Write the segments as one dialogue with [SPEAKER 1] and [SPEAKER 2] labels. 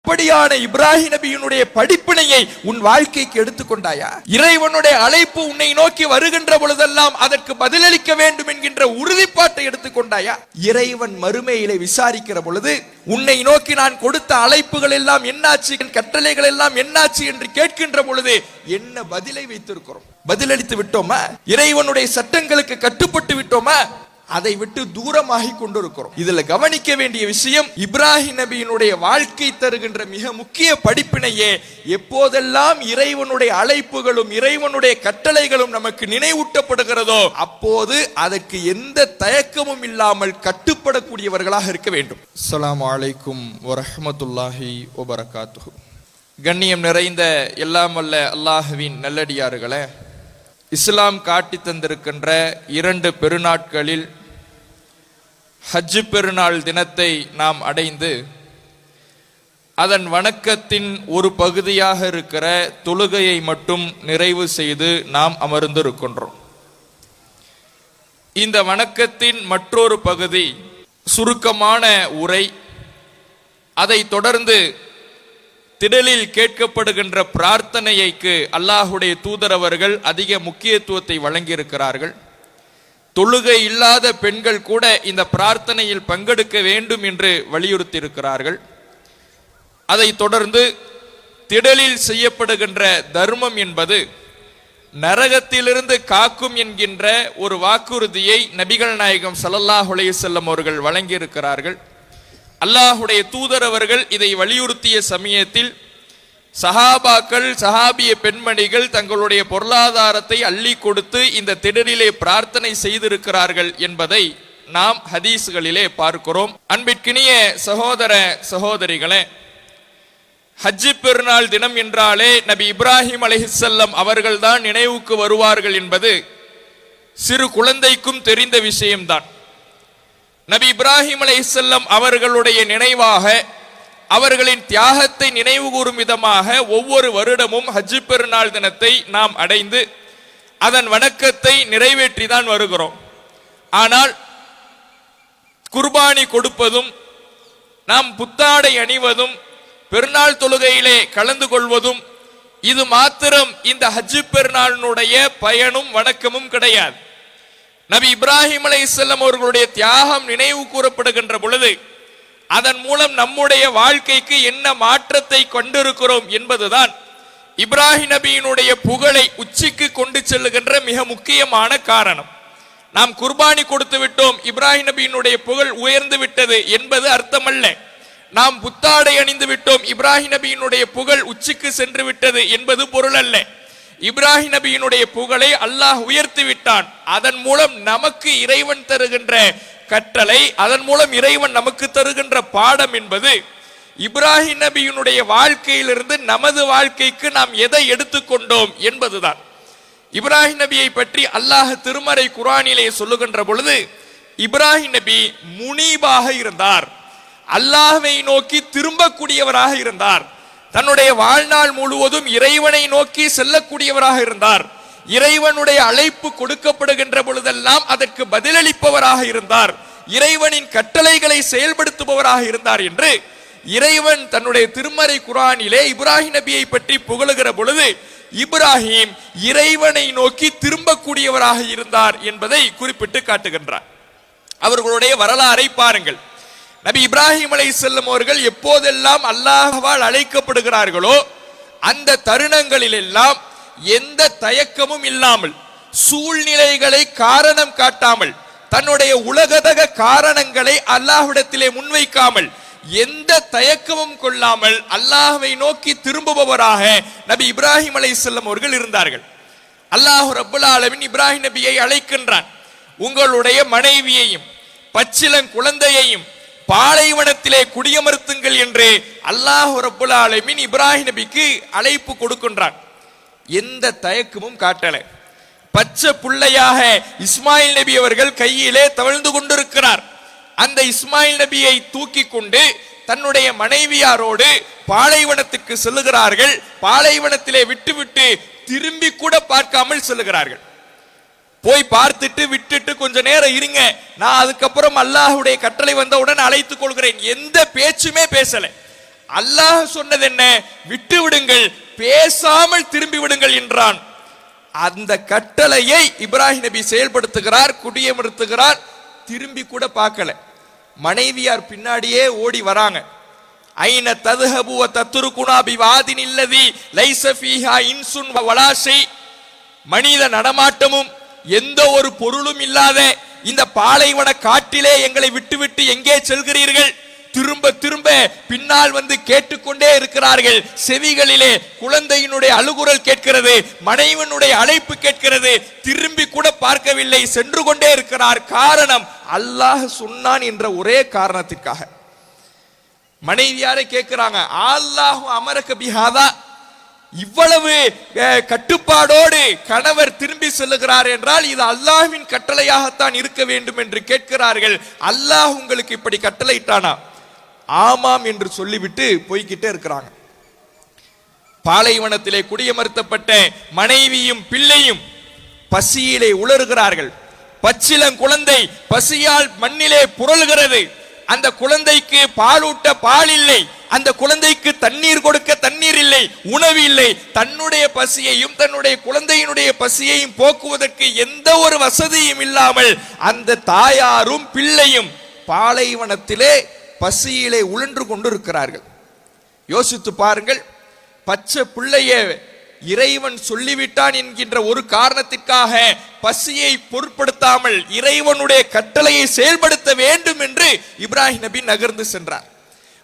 [SPEAKER 1] அப்படியான இப்ராஹிம் நபியினுடைய படிப்பினையை உன் வாழ்க்கைக்கு எடுத்துக்கொண்டாயா? இறைவனுடைய அழைப்பு உன்னை நோக்கி வருகின்ற பொழுதெல்லாம் அதற்கு பதிலளிக்க வேண்டும் என்கின்ற உறுதிப்பாட்டை எடுத்துக்கொண்டாயா? இறைவன் மறுமையிலே விசாரிக்கிற பொழுது உன்னை நோக்கி நான் கொடுத்த அழைப்புகள் எல்லாம் என்னாச்சு, கட்டளைகள் எல்லாம் என்னாச்சு என்று கேட்கின்ற பொழுது என்ன பதிலை வைத்திருக்கிறோம்? பதிலளித்து விட்டோமா? இறைவனுடைய சட்டங்களுக்கு கட்டுப்பட்டு விட்டோமா? அதை விட்டு தூரமாகி கொண்டிருக்கிறோம். இதுல கவனிக்க வேண்டிய விஷயம், இப்ராஹிம் நபியினுடைய வாழ்க்கை தருகின்ற மிக முக்கிய படிப்பினையே, எப்போதெல்லாம் இறைவனுடைய அழைப்புகளும் இறைவனுடைய கட்டளைகளும் நமக்கு நினைவூட்டப்படுகிறதோ அப்போது அதற்கு எந்த தயக்கமும் இல்லாமல் கட்டுப்படக்கூடியவர்களாக இருக்க வேண்டும். அஸ்ஸலாமு அலைக்கும் வரஹ்மத்துல்லாஹி வபரகாத்துஹு. கண்ணியம் நிறைந்த எல்லாம் வல்ல அல்லாஹ்வின் நல்லடியார்களே, இஸ்லாம் காட்டி தந்திருக்கின்ற 2 பெருநாட்களில் ஹஜ் பெருநாள் தினத்தை நாம் அடைந்து அதன் வணக்கத்தின் ஒரு பகுதியாக இருக்கிற தொழுகையை மட்டும் நிறைவு செய்து நாம் அமர்ந்திருக்கின்றோம். இந்த வணக்கத்தின் மற்றொரு பகுதி சுருக்கமான உரை, அதை தொடர்ந்து திடலில் கேட்கப்படுகின்ற பிரார்த்தனைக்கு அல்லாஹுடைய தூதர் அவர்கள் அதிக முக்கியத்துவத்தை வழங்கியிருக்கிறார்கள். தொழுகை இல்லாத பெண்கள் கூட இந்த பிரார்த்தனையில் பங்கெடுக்க வேண்டும் என்று வலியுறுத்தி இருக்கிறார்கள். அதை தொடர்ந்து திடலில் செய்யப்படுகின்ற தர்மம் என்பது நரகத்திலிருந்து காக்கும் என்கின்ற ஒரு வாக்குறுதியை நபிகள் நாயகம் ஸல்லல்லாஹு அலைஹி வஸல்லம் அவர்கள் வழங்கியிருக்கிறார்கள். அல்லாஹுடைய தூதர் அவர்கள் இதை வலியுறுத்திய சமயத்தில் சஹாபாக்கள், சஹாபிய பெண்மணிகள் தங்களுடைய பொருளாதாரத்தை அள்ளி கொடுத்து இந்த திடலிலே பிரார்த்தனை செய்திருக்கிறார்கள் என்பதை நாம் ஹதீஸ்களிலே பார்க்கிறோம். அன்பிற்கினிய சகோதர சகோதரிகளே, ஹஜ் பெருநாள் தினம் என்றாலே நபி இப்ராஹிம் அலைஹிஸ்ஸலாம் அவர்கள்தான் நினைவுக்கு வருவார்கள் என்பது சிறு குழந்தைக்கும் தெரிந்த விஷயம்தான். நபி இப்ராஹிம் அலைஹிஸ்ஸலாம் அவர்களுடைய நினைவாக, அவர்களின் தியாகத்தை நினைவு கூறும் விதமாக ஒவ்வொரு வருடமும் ஹஜ் பெருநாள் தினத்தை நாம் அடைந்து அதன் வணக்கத்தை நிறைவேற்றி தான் வருகிறோம். ஆனால் குர்பானி கொடுப்பதும், நாம் புத்தாடை அணிவதும், பெருநாள் தொழுகையிலே கலந்து கொள்வதும், இது மாத்திரம் இந்த ஹஜ் பெருநாளினுடைய பயனும் வணக்கமும் கிடையாது. நபி இப்ராஹிம் அலைஹிஸ்ஸலாம் அவர்களுடைய தியாகம் நினைவு கூறப்படுகின்ற பொழுது அதன் மூலம் நம்முடைய வாழ்க்கைக்கு என்ன மாற்றத்தை கொண்டிருக்கிறோம் என்பதுதான் இப்ராஹிம் நபியினுடைய புகழை உச்சிக்கு கொண்டு செல்லுகின்ற மிக முக்கியமான காரணம். நாம் குர்பானி கொடுத்து விட்டோம், இப்ராஹிம் நபியினுடைய புகழ் உயர்ந்து விட்டது என்பது அர்த்தமல்ல. நாம் புத்தாடை அணிந்து விட்டோம், இப்ராஹிம் நபியினுடைய புகழ் உச்சிக்கு சென்று விட்டது என்பது பொருள் அல்ல. இப்ராஹிம் நபியினுடைய புகழை அல்லாஹ் உயர்த்தி விட்டான். அதன் மூலம் நமக்கு இறைவன் தருகின்ற கட்டளை, அதன் மூலம் இறைவன் நமக்கு தருகின்ற பாடம் என்பது இப்ராஹிம் நபியினுடைய வாழ்க்கையிலிருந்து நமது வாழ்க்கைக்கு நாம் எதை எடுத்துக்கொண்டோம் என்பதுதான். இப்ராஹிம் நபியை பற்றி அல்லாஹ் திருமறை குர்ஆனிலே சொல்லுகின்ற பொழுது, இப்ராஹிம் நபி முனீபாக இருந்தார், அல்லாஹ்வை நோக்கி திரும்பக்கூடியவராக இருந்தார், தன்னுடைய வாழ்நாள் முழுவதும் இறைவனை நோக்கி செல்லக்கூடியவராக இருந்தார், இறைவனுடைய அழைப்பு கொடுக்கப்படுகின்ற பொழுதெல்லாம் அதற்கு பதிலளிப்பவராக இருந்தார், இறைவனின் கட்டளைகளை செயல்படுத்துபவராக இருந்தார் என்று இறைவன் தன்னுடைய திருமறை குர்ஆனிலே இப்ராஹிம் நபியை பற்றி புகழுகிற பொழுது இப்ராஹிம் இறைவனை நோக்கி திரும்பக்கூடியவராக இருந்தார் என்பதை குறிப்பிட்டு காட்டுகின்றார். அவர்களுடைய வரலாறை பாருங்கள். நபி இப்ராஹிம் அலைஹிஸ்ஸலாம் அவர்கள் எப்போதெல்லாம் அல்லாஹ்வால் அழைக்கப்படுகிறார்களோ அந்த தருணங்களில் எல்லாம் எந்த தயக்கமும் இல்லாமல், சூழ்நிலைகளை காரணம் காட்டாமல், தன்னுடைய உலகதக காரணங்களை அல்லாஹ்விடத்திலே முன்வைக்காமல், எந்த தயக்கமும் கொள்ளாமல் அல்லாஹ்வை நோக்கி திரும்புபவராக நபி இப்ராஹிம் அலைஹிஸ்ஸலாம் அவர்கள் இருந்தார்கள். அல்லாஹ் ரப்பல் ஆலமீன் இப்ராஹிம் நபியை அழைக்கின்றான். உங்களுடைய மனைவியையும் பச்சிளம் குழந்தையையும் பாலைவனத்திலே குடியமர்த்துங்கள் என்று அல்லாஹ் ரப்பல் ஆலமீன் இப்ராஹிம் நபிக்கு அழைப்பு கொடுக்கின்றான். எந்த தயக்கமும் காட்டல. பச்சை புள்ளையாக இஸ்மாயில் நபி அவர்கள் கையிலே தவழ்ந்து கொண்டிருக்கிறார். அந்த இஸ்மாயில் நபியை தூக்கி கொண்டு தன்னுடைய மனைவியாரோடு பாலைவனத்துக்கு செல்லுகிறார்கள். பாலைவனத்திலே விட்டுவிட்டு திரும்பி கூட பார்க்காமல் செல்லுகிறார்கள். போய் பார்த்துட்டு விட்டுட்டு கொஞ்ச நேரம் இருங்க, நான் அதுக்கப்புறம் அல்லாஹ்வுடைய கட்டளை வந்தவுடன் அழைத்துக் கொள்கிறேன், எந்த பேச்சுமே பேசல. அல்லாஹ் சொன்னது என்ன? விட்டு விடுங்கள், பேசாமல் திரும்பி விடுங்கள் என்றான். அந்த கட்டளையை இப்ராஹிம் நபி செயல்படுத்துகிறார், குடியமர்த்துகிறார். திரும்பி கூட பார்க்கல. மனைவியார் பின்னாடியே ஓடி வராங்க. ஐன ததுஹபு வ தத்ருகுனா பிவாதின் இல்லதி லைஸ ஃபீஹா இன்சுன் வலா ஷை. மனித நடமாட்டமும் எந்த ஒரு பொருளும் இல்லாத இந்த பாலைவன காட்டிலே எங்களை விட்டுவிட்டு எங்கே செல்கிறீர்கள்? திரும்ப திரும்ப பின்னால் வந்து கேட்டுக்கொண்டே இருக்கிறார்கள். செவிகளிலே குழந்தையினுடைய அழுகுரல் கேட்கிறது, மனைவனுடைய அழைப்பு கேட்கிறது. திரும்பி கூட பார்க்கவில்லை, சென்று கொண்டே இருக்கிறார். காரணம், அல்லாஹ் சொன்னான் என்ற ஒரே காரணத்திற்காக. மனைவியாரை கேட்கிறாங்க, அல்லாஹு அமரக பிஹாதா, இவ்வளவு கட்டுப்பாடோடு கணவர் திரும்பி செல்லுகிறார் என்றால் இது அல்லாஹ்வின் கட்டளையாகத்தான் இருக்க வேண்டும் என்று கேட்கிறார்கள். அல்லாஹ் உங்களுக்கு இப்படி கட்டளையிட்டானா? ஆமாம் என்று சொல்லிவிட்டு போய்கிட்டே இருக்கிறாங்க. பாலைவனத்திலே குடியமர்த்தப்பட்ட மனைவியும் பிள்ளையும் பசியிலே உலறுகிறார்கள். பச்சிளம் குழந்தை பசியால் மண்ணிலே புரளுகிறது. அந்த குழந்தைக்கு பாலூட்ட பால் இல்லை, அந்த குழந்தைக்கு தண்ணீர் கொடுக்க தண்ணீர் இல்லை, உணவு இல்லை. தன்னுடைய பசியையும் தன்னுடைய குழந்தையினுடைய பசியையும் போக்குவதற்கு எந்த ஒரு வசதியும் இல்லாமல் அந்த தாயாரும் பிள்ளையும் பாலைவனத்திலே பசியிலே உழன்று கொண்டு இருக்கிறார்கள். யோசித்து பாருங்கள், பச்சை பிள்ளைய இறைவன் சொல்லிவிட்டான் என்கின்ற ஒரு காரணத்திற்காக பசியை பொருட்படுத்தாமல் இறைவனுடைய கட்டளையை செயல்படுத்த வேண்டும் என்று இப்ராஹிம் நபி நகர்ந்து சென்றார்.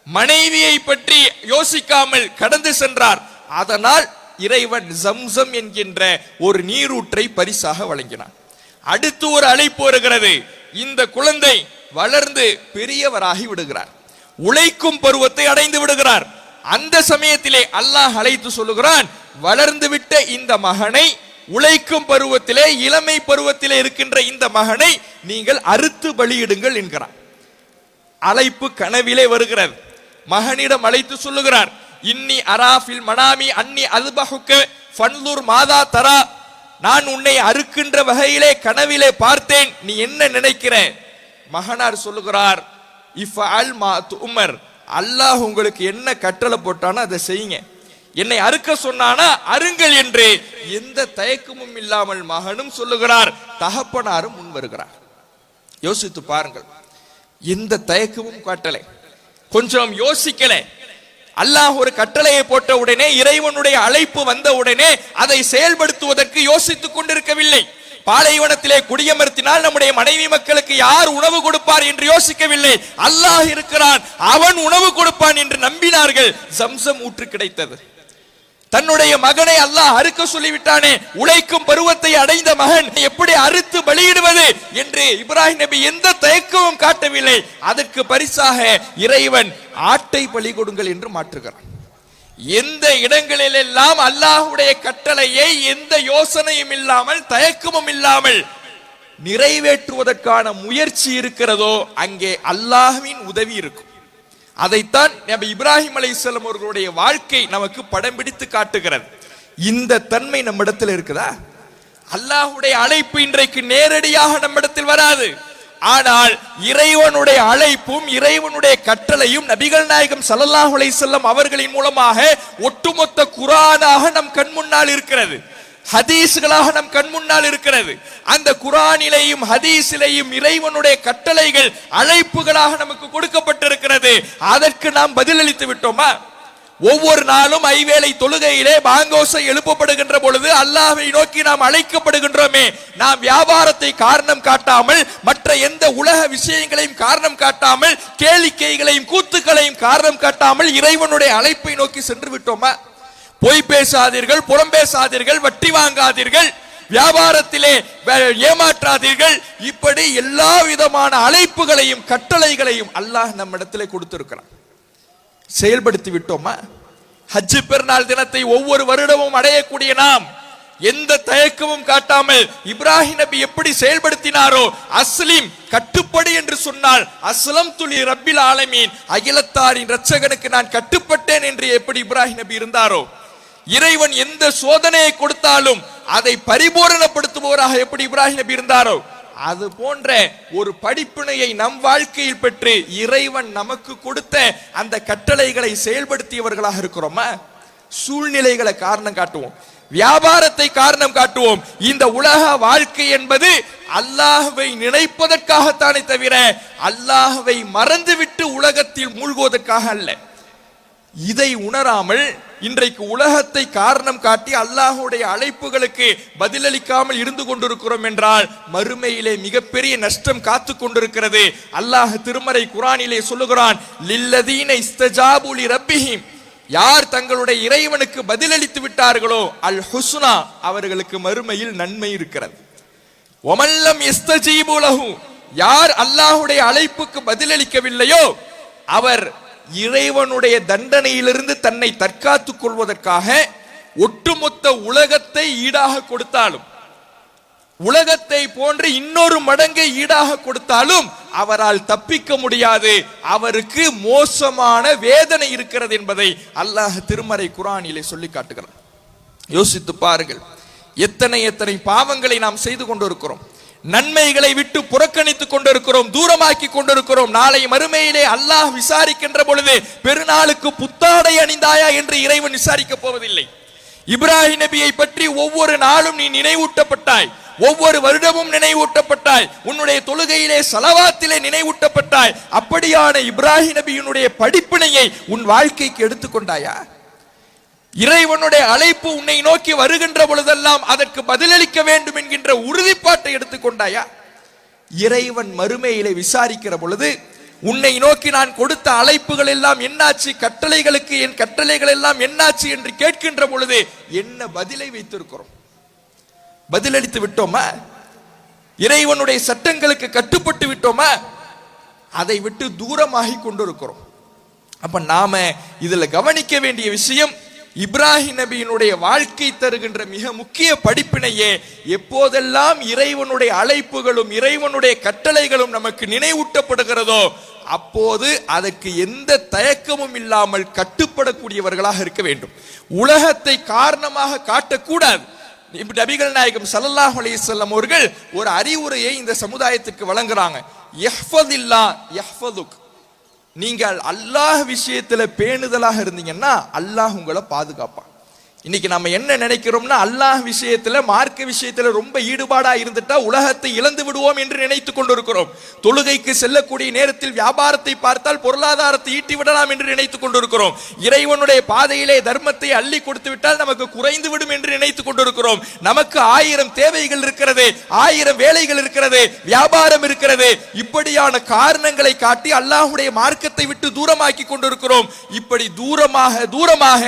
[SPEAKER 1] மனைவியை பற்றி யோசிக்காமல் கடந்து சென்றார். அதனால் இறைவன் ஜம்சம் என்கின்ற ஒரு நீரூற்றை பரிசாக வழங்கினான். அடுத்து ஒரு அழைப்பு வருகிறது. இந்த குழந்தை வளர்ந்து பெரியவராகி விடுகிறார், உழைக்கும் பருவத்தை அடைந்து விடுகிறார். அந்த சமயத்திலே அல்லாஹ் அழைத்து சொல்லுகிறான், வளர்ந்து விட்ட இந்த மகனை, உழைக்கும் பருவத்திலே இளமை பருவத்திலே இருக்கின்ற இந்த மகனை நீங்கள் அறுத்து பலியிடுங்கள் என்கிறார். அழைப்பு கனவிலே வருகிறது. மகனிடம் அழைத்து சொல்லுகிறார், இன்னி அராஃபில் மனாமி அன்னி அல்பஹுக்க ஃபன்லுர் மாதா தரா, நான் உன்னை அறுக்கின்ற வகையிலே கனவிலே பார்த்தேன், நீ என்ன நினைக்கிற? மகனார் சொல்லுகிறார், இஃபஅல் மா துமர், அல்லாஹ் உங்களுக்கு என்ன கட்டளை போட்டானோ அதை செய்யுங்க, என்னை அறுக்க சொன்னானா அருங்கள் என்று எந்த தயக்கமும் இல்லாமல் மகனும் சொல்லுகிறார், தகப்பனாரும் முன் வருகிறார். யோசித்து பாருங்கள், எந்த தயக்கமும் காட்டலை, கொஞ்சம் யோசிக்கல. அல்லாஹ் ஒரு கட்டளையை போட்ட உடனே, இறைவனுடைய அழைப்பு வந்த உடனே அதை செயல்படுத்துவதற்கு யோசித்துக் கொண்டிருக்கவில்லை. பாலைவனத்திலே குடியமர்த்தினால் நம்முடைய மனைவி மக்களுக்கு யார் உணவு கொடுப்பார் என்று யோசிக்கவில்லை. அல்லாஹ் இருக்கிறான், அவன் உணவு கொடுப்பான் என்று நம்பினார்கள். ஜம்சம் ஊற்று கிடைத்தது. தன்னுடைய மகனை அல்லாஹ் அறுக்க சொல்லிவிட்டானே, உழைக்கும் பருவத்தை அடைந்த மகன் எப்படி அறுத்து பலியிடுவது என்று இப்ராஹிம் நபி எந்த தயக்கமும் காட்டவில்லை. அதற்கு பரிசாக இறைவன் ஆட்டை பலி கொடுங்கள் என்று மாற்றுகிறான். எந்த இடங்களிலெல்லாம் அல்லாஹ்வுடைய கட்டளையை எந்த யோசனையும் இல்லாமல் தயக்கமும் இல்லாமல் நிறைவேற்றுவதற்கான முயற்சி இருக்கிறதோ அங்கே அல்லாஹ்வின் உதவி இருக்கும். அதைத்தான் நபி இப்ராஹிம் அலைஹிஸ்ஸலாம் அவர்களுடைய வாழ்க்கை நமக்கு படம் பிடித்து காட்டுகிறது. இந்த தன்மை நம்மிடத்தில் இருக்குதா? அல்லாஹ்வுடைய அழைப்பு இன்றைக்கு நேரடியாக நம்மிடத்தில் வராது. ஆனால் இறைவனுடைய அழைப்பும் இறைவனுடைய கட்டளையும் நபிகள் நாயகம் ஸல்லல்லாஹு அலைஹி வஸல்லம் அவர்களின் மூலமாக ஒட்டுமொத்த குர்ஆனாக நம் கண் முன்னால் இருக்கிறது, ஹதீஸ்களாக நம் கண் முன்னால் இருக்கிறது. அந்த குர்ஆனிலேயும் ஹதீஸிலேயும் இறைவனுடைய கட்டளைகள் அழைப்புகளாக நமக்கு கொடுக்கப்பட்டிருக்கிறது. அதற்கு நாம் பதிலளித்து விட்டோமா? ஒவ்வொரு நாளும் ஐவேளை தொழுகையிலே பாங்கோசை எழுப்பப்படுகின்ற பொழுது அல்லாஹ்வை நோக்கி நாம் அழைக்கப்படுகின்றோமே, நாம் வியாபாரத்தை காரணம் காட்டாமல், மற்ற எந்த உலக விஷயங்களையும் காரணம் காட்டாமல், கேளிக்கைகளையும் கூத்துக்களையும் காரணம் காட்டாமல் இறைவனுடைய அழைப்பை நோக்கி சென்று விட்டோமா? பொய் பேசாதீர்கள், புறம் பேசாதீர்கள், வட்டி வாங்காதீர்கள், வியாபாரத்திலே ஏமாற்றாதீர்கள், இப்படி எல்லா விதமான அழைப்புகளையும் கட்டளைகளையும் அல்லாஹ் நம்மிடத்திலே கொடுத்திருக்கிறான். செயல்படுத்தி விட்டோமா? ஹஜ் பெருநாள் தினத்தை ஒவ்வொரு வருடமும் அடையக்கூடிய நாம் எந்த தயக்கமும் காட்டாமல் இப்ராஹிம் நபி எப்படி செயல்படுத்தினாரோ, அஸ்லிம் கட்டுப்படி என்று சொன்னால் அஸ்லம் துலி ரப்பில் ஆலமீன், அகிலத்தாரின் இரட்சகனுக்கு நான் கட்டுப்பட்டேன் என்று எப்படி இப்ராஹிம் நபி இருந்தாரோ, இறைவன் எந்த சோதனையை கொடுத்தாலும் அதை பரிபூரணப்படுத்துபவராக எப்படி இப்ராஹிம் நபி இருந்தாரோ, அது போன்ற ஒரு படிப்பினையை நம் வாழ்க்கையில் பெற்று இறைவன் நமக்கு கொடுத்த அந்த கட்டளைகளை செயல்படுத்தியவர்களாக இருக்கிறோமா? சூழ்நிலைகளை காரணம் காட்டுவோம், வியாபாரத்தை காரணம் காட்டுவோம். இந்த உலக வாழ்க்கை என்பது அல்லாஹ்வை நினைப்பதற்காகத்தானே தவிர அல்லாஹ்வை மறந்துவிட்டு உலகத்தில் மூழ்குவதற்காக அல்ல. இதை உணராமல் இன்றைக்கு உலகத்தை காரணம் காட்டி அல்லாஹ்வுடைய அழைப்புகளுக்கு பதிலளிக்காமல் இருந்து கொண்டிருக்கிறோம் என்றால் மறுமையிலே மிகப்பெரிய நஷ்டம் காத்து கொண்டிருக்கிறது. அல்லாஹ் திருமறை குர்ஆனிலே சொல்லுகிறான், லில்லதீன இஸ்தஜாபு லிரப்பிஹிம், யார் தங்களுடைய இறைவனுக்கு பதிலளித்து விட்டார்களோ அல் ஹுஸ்னா, அவர்களுக்கு மறுமையில் நன்மை இருக்கிறது. வமல்லம் யஸ்தஜீபு லஹு, யார் அல்லாஹ்வுடைய அழைப்புக்கு பதிலளிக்கவில்லையோ அவர் இறைவனுடைய தண்டனையிலிருந்து தன்னை தற்காத்துக் கொள்வதற்காக ஒட்டுமொத்த உலகத்தை ஈடாக கொடுத்தாலும், உலகத்தை போன்று இன்னொரு மடங்கை ஈடாக கொடுத்தாலும் அவரால் தப்பிக்க முடியாது. அவருக்கு மோசமான வேதனை இருக்கிறது என்பதை அல்லாஹ் திருமறை குர்ஆனிலே சொல்லி காட்டுகிறார். யோசித்து பாருங்கள், எத்தனை எத்தனை பாவங்களை நாம் செய்து கொண்டிருக்கிறோம், நன்மைகளை விட்டு புறக்கணித்துக் கொண்டிருக்கிறோம், தூரமாக்கி கொண்டிருக்கிறோம். நாளை மறுமையிலே அல்லாஹ் விசாரிக்கின்ற பொழுது பெருநாளுக்கு புத்தாடை அணிந்தாயா என்று இறைவன் விசாரிக்க போவதில்லை. இப்ராஹிம் நபியை பற்றி ஒவ்வொரு நாளும் நீ நினைவூட்டப்பட்டாய், ஒவ்வொரு வருடமும் நினைவூட்டப்பட்டாய், உன்னுடைய தொழுகையிலே ஸலவாத்திலே நினைவூட்டப்பட்டாய். அப்படியான இப்ராஹிம் நபியினுடைய படிப்பினையை உன் வாழ்க்கைக்கு எடுத்துக்கொண்டாயா? இறைவனுடைய அழைப்பு உன்னை நோக்கி வருகின்ற பொழுதெல்லாம் அதற்கு பதிலளிக்க வேண்டும் என்கின்ற உறுதிப்பாட்டை எடுத்துக்கொண்டாயா? இறைவன் மறுமையிலே விசாரிக்கிற பொழுது உன்னை நோக்கி நான் கொடுத்த அழைப்புகள் எல்லாம் என்னாச்சு, கட்டளைகளுக்கு என் கட்டளைகள் எல்லாம் என்னாச்சு என்று கேட்கின்ற பொழுது என்ன பதிலை வைத்திருக்கிறோம்? பதிலளித்து விட்டோமா? இறைவனுடைய சட்டங்களுக்கு கட்டுப்பட்டு விட்டோமா? அதை விட்டு தூரமாகி கொண்டிருக்கிறோம். அப்ப நாம இதுல கவனிக்க வேண்டிய விஷயம், இப்ராஹிம் நபியினுடைய வாழ்க்கை தருகின்ற மிக முக்கிய படிப்பினையே, எப்போதெல்லாம் இறைவனுடைய அழைப்புகளும் இறைவனுடைய கட்டளைகளும் நமக்கு நினைவூட்டப்படுகிறதோ அப்போது அதற்கு எந்த தயக்கமும் இல்லாமல் கட்டுப்படக்கூடியவர்களாக இருக்க வேண்டும். உலகத்தை காரணமாக காட்டக்கூடாது. நபிகள் நாயகம் ஸல்லல்லாஹு அலைஹி வஸல்லம் அவர்கள் ஒரு அறிவுரையை இந்த சமுதாயத்திற்கு வழங்குறாங்க. யஹ்ஃபதில்லாஹ் யஹ்ஃபதுக், நீங்கள் அல்லாஹ் விஷயத்துல பேணுதலாக இருந்தீங்கன்னா அல்லாஹ் உங்களை பாதுகாப்பான். இன்னைக்கு நம்ம என்ன நினைக்கிறோம்னா, அல்லாஹ் விஷயத்துல மார்க்க விஷயத்துல ரொம்ப ஈடுபாடா இருந்துட்டா உலகத்தை இழந்து விடுவோம் என்று நினைத்துக் கொண்டிருக்கிறோம். தொழுகைக்கு செல்லக்கூடிய நேரத்தில் வியாபாரத்தை பார்த்தால் பொருளாதாரத்தை ஈட்டி விடலாம் என்று நினைத்துக் கொண்டிருக்கிறோம். இறைவனுடைய பாதையிலே தர்மத்தை அள்ளி கொடுத்து விட்டால் நமக்கு குறைந்து விடும் என்று நினைத்துக் கொண்டிருக்கிறோம். நமக்கு 1000 தேவைகள் இருக்கிறது, 1000 வேலைகள் இருக்கிறது, வியாபாரம் இருக்கிறது. இப்படியான காரணங்களை காட்டி அல்லாஹ்வுடைய மார்க்கத்தை விட்டு தூரமாக்கி கொண்டிருக்கிறோம். இப்படி தூரமாக தூரமாக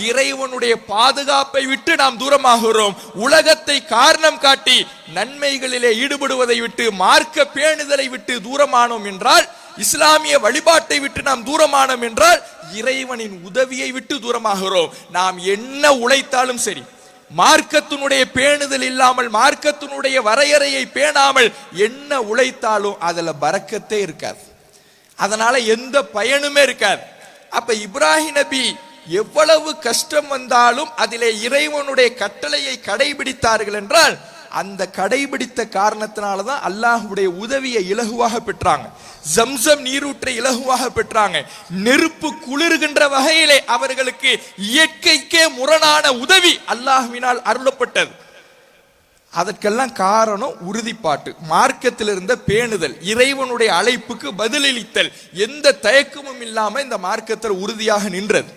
[SPEAKER 1] இறைவனுடைய பாதுகாப்பை விட்டு நாம் தூரமாகிறோம். உலகத்தை காரணம் காட்டி நன்மைகளிலே ஈடுபடுவதை விட்டு மார்க்க பேணுதலை விட்டு தூரமானோம் என்றால், இஸ்லாமிய வழிபாட்டை விட்டு நாம் தூரமானோம் என்றால் இறைவனின் உதவியை விட்டு தூரமாகிறோம். நாம் என்ன உழைத்தாலும் சரி, மார்க்கத்தினுடைய பேணுதல் இல்லாமல், மார்க்கத்தினுடைய வரையறையை பேணாமல் என்ன உழைத்தாலும் அதுல பரக்கத்தே இருக்காது, அதனால எந்த பயனுமே இருக்காது. அப்ப இப்ராஹிம் நபி எவ்வளவு கஷ்டம் வந்தாலும் அதிலே இறைவனுடைய கட்டளையை கடைபிடித்தார்கள் என்றால் அந்த கடைபிடித்த காரணத்தினாலதான் அல்லாஹ்வுடைய உதவியை இலகுவாக பெற்றாங்க. ஜம்சம் நீரூற்றை இலகுவாக பெற்றாங்க. நெருப்பு குளிர்கின்ற வகையிலே அவர்களுக்கு இயற்கைக்கே முரணான உதவி அல்லாஹ்வினால் அருளப்பட்டது. அதற்கெல்லாம் காரணம் உறுதிப்பாட்டு, மார்க்கத்தில் இருந்த பேணுதல், இறைவனுடைய அழைப்புக்கு பதிலளித்தல், எந்த தயக்கமும் இல்லாம இந்த மார்க்கத்தில் உறுதியாக நின்றது.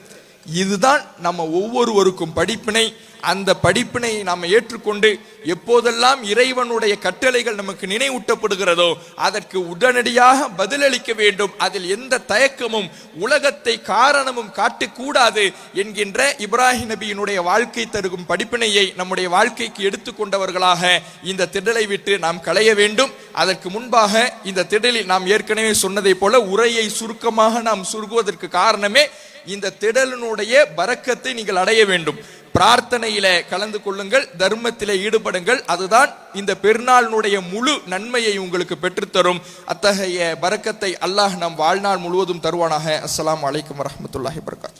[SPEAKER 1] இதுதான் நம்ம ஒவ்வொருவருக்கும் படிப்பினை. அந்த படிப்பினையை நாம் ஏற்றுக்கொண்டு எப்போதெல்லாம் இறைவனுடைய கட்டளைகள் நமக்கு நினைவூட்டப்படுகிறதோ அதற்கு உடனடியாக பதிலளிக்க வேண்டும். அதில் எந்த தயக்கமும் உலகத்தை காரணமும் காட்டக்கூடாது என்கின்ற இப்ராஹிம் நபியினுடைய வாழ்க்கை தருகும் படிப்பினையை நம்முடைய வாழ்க்கைக்கு எடுத்துக்கொண்டவர்களாக இந்த திடலை விட்டு நாம் களைய வேண்டும். அதற்கு முன்பாக இந்த திடலில் நாம் ஏற்கனவே சொன்னதை போல உரையை சுருக்கமாக நாம் சுருக்குவதற்கு காரணமே இந்த திடலினுடைய பரக்கத்தை நீங்கள் அடைய வேண்டும். பிரார்த்தனையில கலந்து கொள்ளுங்கள், தர்மத்திலே ஈடுபடுங்கள். அதுதான் இந்த பெருநாளினுடைய முழு நன்மையை உங்களுக்கு பெற்றுத்தரும். அத்தகைய பரக்கத்தை அல்லாஹ் நம் வாழ்நாள் முழுவதும் தருவானாக. அஸ்ஸலாமு அலைக்கும் வரஹ்மத்துல்லாஹி வபரகாத்துஹு.